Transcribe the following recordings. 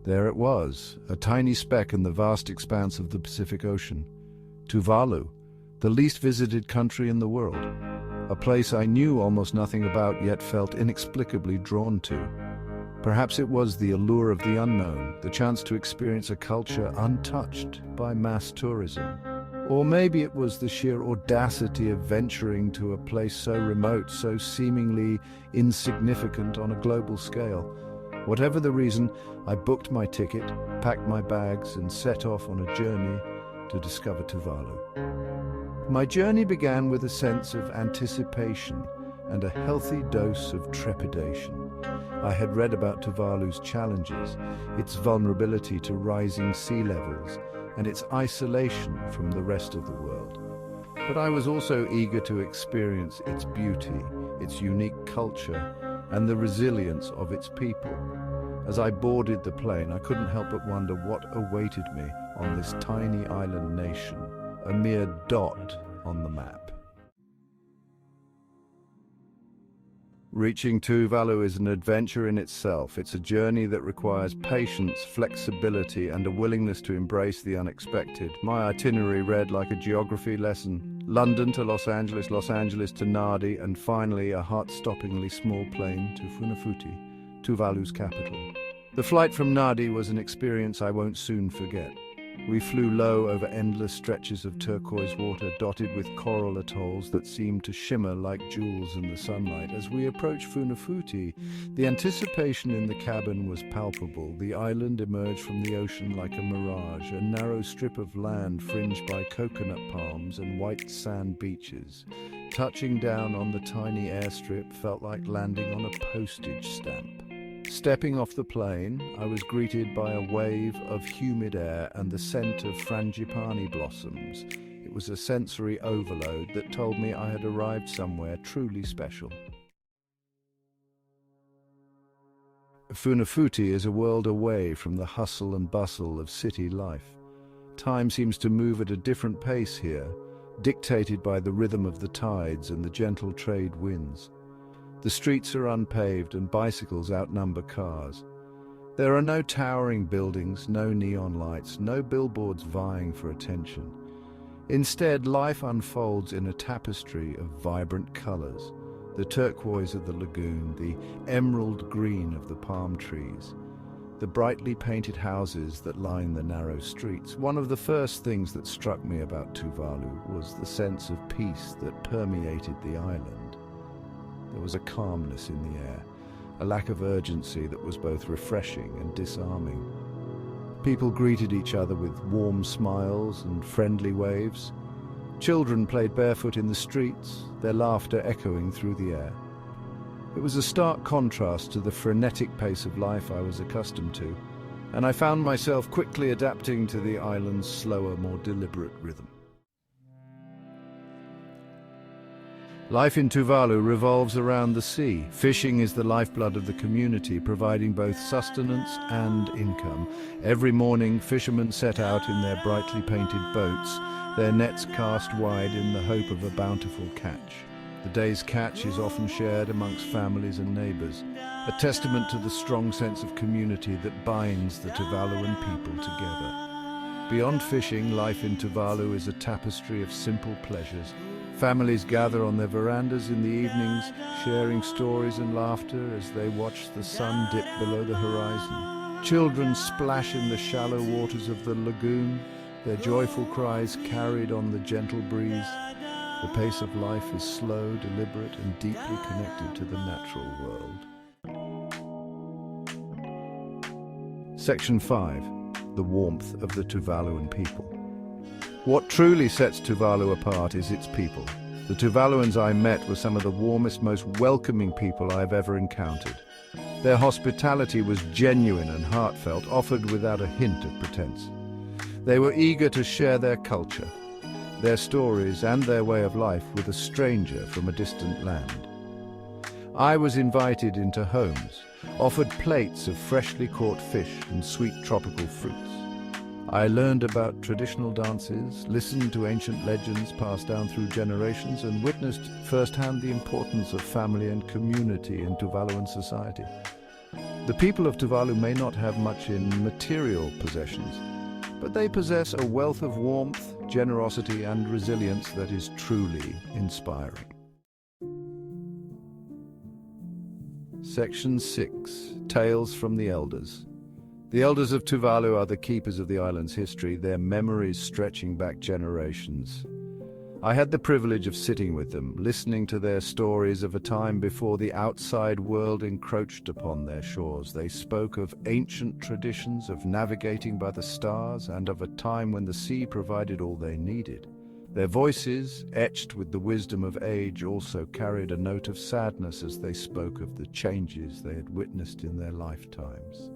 There it was, a tiny speck in the vast expanse of the Pacific Ocean. Tuvalu, the least visited country in the world. A place I knew almost nothing about yet felt inexplicably drawn to. Perhaps it was the allure of the unknown, the chance to experience a culture untouched by mass tourism. Or maybe it was the sheer audacity of venturing to a place so remote, so seemingly insignificant on a global scale. Whatever the reason, I booked my ticket, packed my bags, and set off on a journey to discover Tuvalu. My journey began with a sense of anticipation and a healthy dose of trepidation. I had read about Tuvalu's challenges, its vulnerability to rising sea levels, and its isolation from the rest of the world. But I was also eager to experience its beauty, its unique culture, and the resilience of its people. As I boarded the plane, I couldn't help but wonder what awaited me on this tiny island nation, a mere dot on the map. Reaching Tuvalu is an adventure in itself. It's a journey that requires patience, flexibility, and a willingness to embrace the unexpected. My itinerary read like a geography lesson. London to Los Angeles to Nadi, and finally a heart-stoppingly small plane to Funafuti, Tuvalu's capital. The flight from Nadi was an experience I won't soon forget. We flew low over endless stretches of turquoise water dotted with coral atolls that seemed to shimmer like jewels in the sunlight. As we approached Funafuti, the anticipation in the cabin was palpable. The island emerged from the ocean like a mirage, a narrow strip of land fringed by coconut palms and white sand beaches. Touching down on the tiny airstrip felt like landing on a postage stamp. Stepping off the plane, I was greeted by a wave of humid air and the scent of frangipani blossoms. It was a sensory overload that told me I had arrived somewhere truly special. Funafuti is a world away from the hustle and bustle of city life. Time seems to move at a different pace here, dictated by the rhythm of the tides and the gentle trade winds. The streets are unpaved and bicycles outnumber cars. There are no towering buildings, no neon lights, no billboards vying for attention. Instead, life unfolds in a tapestry of vibrant colors. The turquoise of the lagoon, the emerald green of the palm trees, the brightly painted houses that line the narrow streets. One of the first things that struck me about Tuvalu was the sense of peace that permeated the island. There was a calmness in the air, a lack of urgency that was both refreshing and disarming. People greeted each other with warm smiles and friendly waves. Children played barefoot in the streets, their laughter echoing through the air. It was a stark contrast to the frenetic pace of life I was accustomed to, and I found myself quickly adapting to the island's slower, more deliberate rhythm. Life in Tuvalu revolves around the sea. Fishing is the lifeblood of the community, providing both sustenance and income. Every morning, fishermen set out in their brightly painted boats, their nets cast wide in the hope of a bountiful catch. The day's catch is often shared amongst families and neighbors, a testament to the strong sense of community that binds the Tuvaluan people together. Beyond fishing, life in Tuvalu is a tapestry of simple pleasures. Families gather on their verandas in the evenings, sharing stories and laughter as they watch the sun dip below the horizon. Children splash in the shallow waters of the lagoon, their joyful cries carried on the gentle breeze. The pace of life is slow, deliberate, and deeply connected to the natural world. Section 5. The warmth of the Tuvaluan people. What truly sets Tuvalu apart is its people. The Tuvaluans I met were some of the warmest, most welcoming people I have ever encountered. Their hospitality was genuine and heartfelt, offered without a hint of pretense. They were eager to share their culture, their stories and their way of life with a stranger from a distant land. I was invited into homes, offered plates of freshly caught fish and sweet tropical fruits. I learned about traditional dances, listened to ancient legends passed down through generations, and witnessed firsthand the importance of family and community in Tuvaluan society. The people of Tuvalu may not have much in material possessions, but they possess a wealth of warmth, generosity, and resilience that is truly inspiring. Section 6. Tales from the Elders. The elders of Tuvalu are the keepers of the island's history, their memories stretching back generations. I had the privilege of sitting with them, listening to their stories of a time before the outside world encroached upon their shores. They spoke of ancient traditions, of navigating by the stars, and of a time when the sea provided all they needed. Their voices, etched with the wisdom of age, also carried a note of sadness as they spoke of the changes they had witnessed in their lifetimes.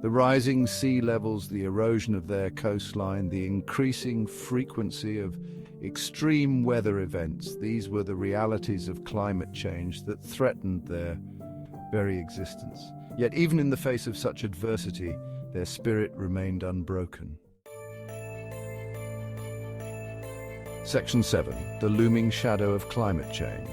The rising sea levels, the erosion of their coastline, the increasing frequency of extreme weather events, these were the realities of climate change that threatened their very existence. Yet even in the face of such adversity, their spirit remained unbroken. Section 7. The looming shadow of climate change.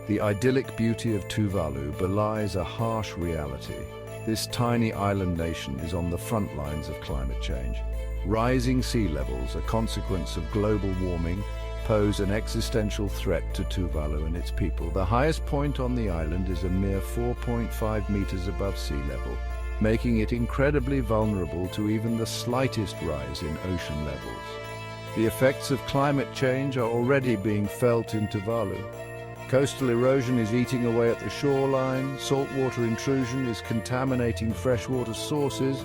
The idyllic beauty of Tuvalu belies a harsh reality. This tiny island nation is on the front lines of climate change. Rising sea levels, a consequence of global warming, pose an existential threat to Tuvalu and its people. The highest point on the island is a mere 4.5 meters above sea level, making it incredibly vulnerable to even the slightest rise in ocean levels. The effects of climate change are already being felt in Tuvalu. Coastal erosion is eating away at the shoreline, saltwater intrusion is contaminating freshwater sources,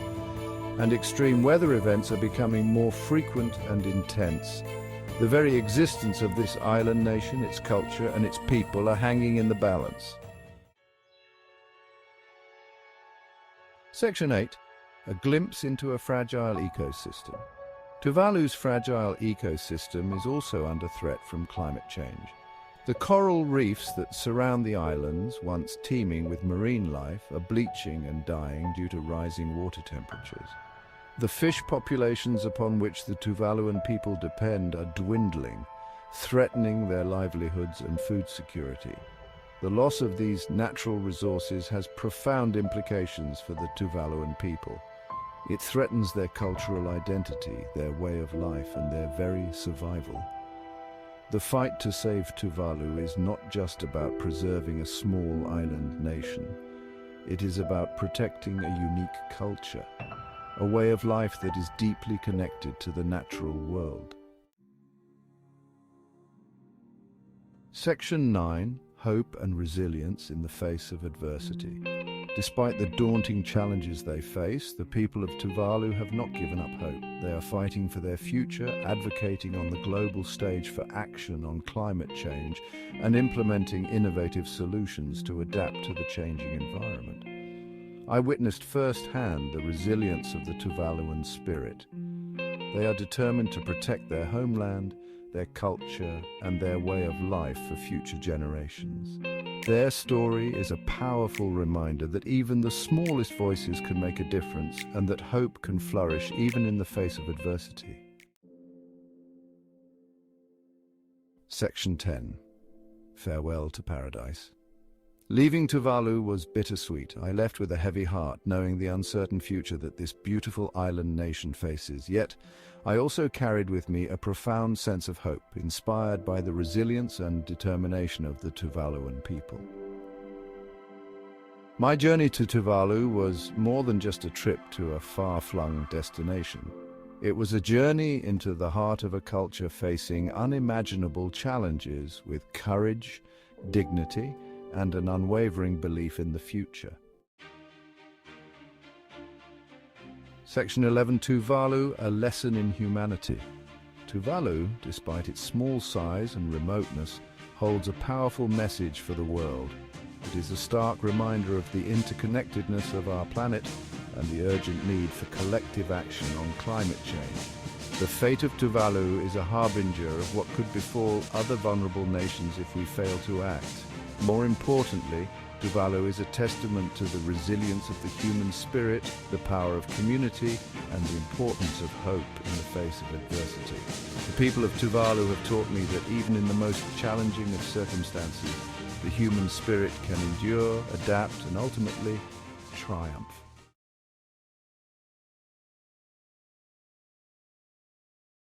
and extreme weather events are becoming more frequent and intense. The very existence of this island nation, its culture, and its people are hanging in the balance. Section 8. A glimpse into a fragile ecosystem. Tuvalu's fragile ecosystem is also under threat from climate change. The coral reefs that surround the islands, once teeming with marine life, are bleaching and dying due to rising water temperatures. The fish populations upon which the Tuvaluan people depend are dwindling, threatening their livelihoods and food security. The loss of these natural resources has profound implications for the Tuvaluan people. It threatens their cultural identity, their way of life, and their very survival. The fight to save Tuvalu is not just about preserving a small island nation. It is about protecting a unique culture, a way of life that is deeply connected to the natural world. Section 9. Hope and resilience in the face of adversity. Despite the daunting challenges they face, the people of Tuvalu have not given up hope. They are fighting for their future, advocating on the global stage for action on climate change, and implementing innovative solutions to adapt to the changing environment. I witnessed firsthand the resilience of the Tuvaluan spirit. They are determined to protect their homeland, their culture, and their way of life for future generations. Their story is a powerful reminder that even the smallest voices can make a difference and that hope can flourish even in the face of adversity. Section 10. Farewell to Paradise. Leaving Tuvalu was bittersweet. I left with a heavy heart, knowing the uncertain future that this beautiful island nation faces. Yet, I also carried with me a profound sense of hope, inspired by the resilience and determination of the Tuvaluan people. My journey to Tuvalu was more than just a trip to a far-flung destination. It was a journey into the heart of a culture facing unimaginable challenges with courage, dignity, and an unwavering belief in the future. Section 11. Tuvalu, a lesson in humanity. Tuvalu, despite its small size and remoteness, holds a powerful message for the world. It is a stark reminder of the interconnectedness of our planet and the urgent need for collective action on climate change. The fate of Tuvalu is a harbinger of what could befall other vulnerable nations if we fail to act. More importantly, Tuvalu is a testament to the resilience of the human spirit, the power of community, and the importance of hope in the face of adversity. The people of Tuvalu have taught me that even in the most challenging of circumstances, the human spirit can endure, adapt, and ultimately triumph.